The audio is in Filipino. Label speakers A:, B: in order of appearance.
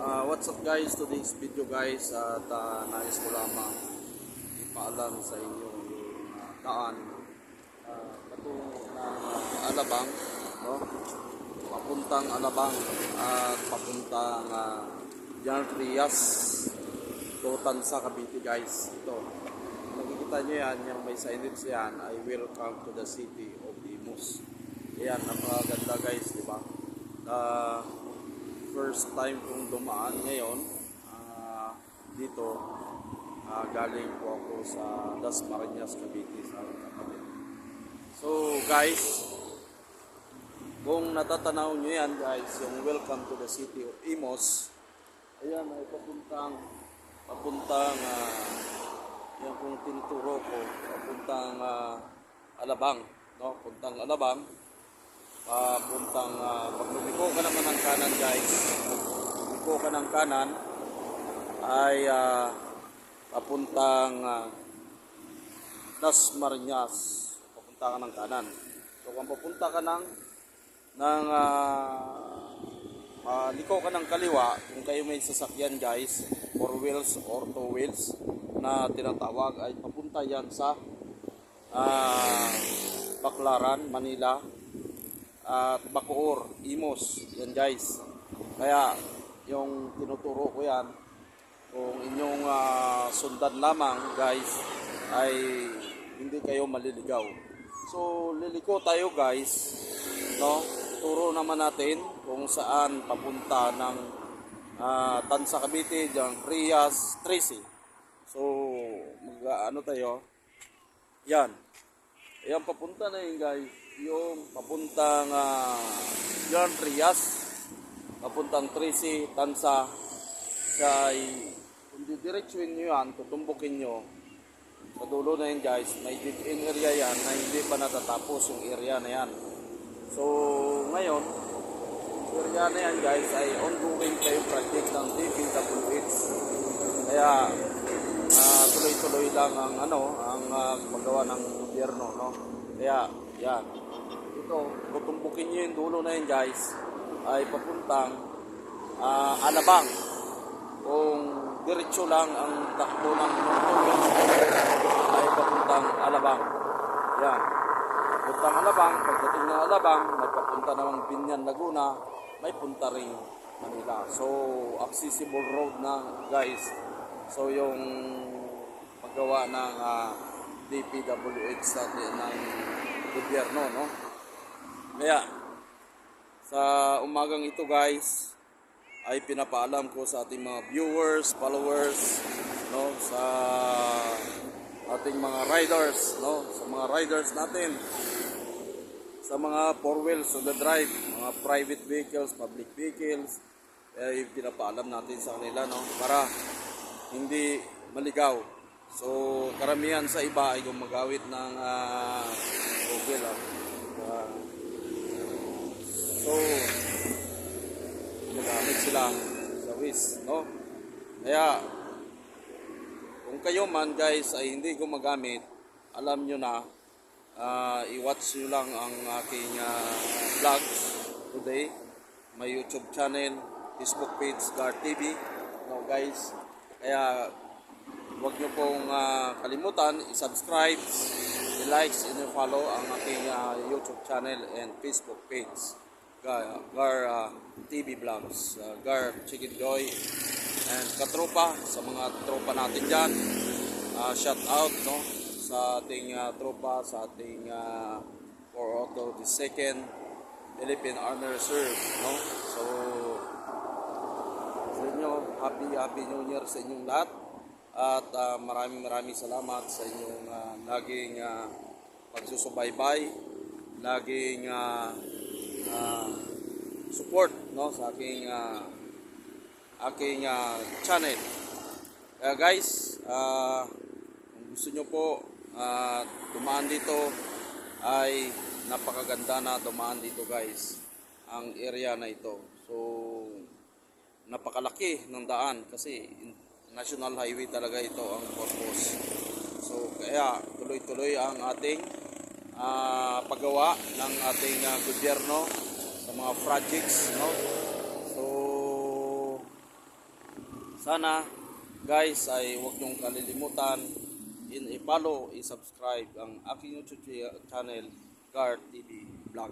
A: What's up guys, today's video guys at nais ko lamang ipaalam sa inyo yung daan patungo ng Alabang, no? Papuntang Alabang at papuntang Jan Trias, Tutan sa Cavite guys. Ito, nakikita nyo yan, yung may signage yan ay welcome to the city of Imus. Ayan, napakaganda guys, di ba? First time kong dumaan ngayon dito, galing po ako sa Dasmariñas, Cavite sa Cavite. So guys, kung natatanaw nyo yan guys, yung welcome to the city of Imus, ayan ay papuntang yan kung tinuturo ko, papuntang Alabang, no? Puntang Alabang, puntang pag lumiko ka naman ng kanan guys, lumiko ka ng kanan ay papuntang Dasmariñas, papunta ka ng kanan. So kung papunta ka ng liko ka ng kaliwa, kung kayo may sasakyan guys, 4 wheels or 2 wheels na tinatawag, ay papunta yan sa Baclaran, Manila at Bacoor, Imus, yan guys. Kaya yung tinuturo ko yan, kung inyong sundan lamang guys, ay hindi kayo maliligaw. So liliko tayo guys, no? Turo naman natin kung saan papunta ng Tansa Cavite, Jan Trias, Tracy. So ano tayo, yan, ayan, papunta na yun guys, yung papuntang Jan Trias, papuntang Tracy, Tansa. Kaya kung didiretsuin nyo yan, tutumbukin nyo sa dulo na yun guys, may dead end area yan na hindi pa natatapos yung area na yan. So ngayon, area na yan guys ay ongoing pa yung project ng DPWH. Kaya tuloy-tuloy lang ang paggawa ng gobyerno, no? Kaya yan, ito, tutumbukin nyo yung dulo na yun guys, ay papuntang Alabang. Kung diretso lang ang takbo ng ay papuntang Alabang. Yan, papuntang Alabang. Pagdating ng Alabang, may papunta namang Binyan, Laguna, may punta rin Manila. So accessible road na guys. So yung paggawa ng DPWH natin ng gobyerno, no? Kaya sa umagang ito guys, ay pinapaalam ko sa ating mga viewers, followers, no, sa ating mga riders, no, sa mga riders natin, sa mga 4 wheels on the drive, mga private vehicles, public vehicles, ay pinapaalam natin sa kanila, no, para hindi maligaw. So karamihan sa iba ay gumagawit ng Google, so nagamit sila sa Wiz, no? Kaya kung kayo man guys ay hindi gumagamit, alam nyo na, i-watch nyo lang ang aking vlogs today, my YouTube channel, Facebook page, Gar TV, no guys. Kaya huwag nyo pong kalimutan i-subscribe, i-like, and i-follow ang aking YouTube channel and Facebook page, Gar TV Vlogs, Gar Chicken Joy, and katropa, sa mga tropa natin dyan, shout out, no, sa ating tropa, sa ating 4 Auto the 2nd Philippine Army Reserve, no. So sa inyo, happy New Year sa inyong lahat, at maraming salamat sa inyong laging pagsusubaybay, laging support, no, sa aking channel. Kaya guys, kung gusto nyo po dumaan dito, ay napakaganda na dumaan dito guys, ang area na ito. So napakalaki ng daan kasi national highway talaga ito ang purpose. So kaya tuloy-tuloy ang ating paggawa ng ating gobyerno sa mga projects, no. So Sana guys ay huwag niyong kalilimutan i-follow, i-subscribe ang aking YouTube channel, Guard TV Vlog.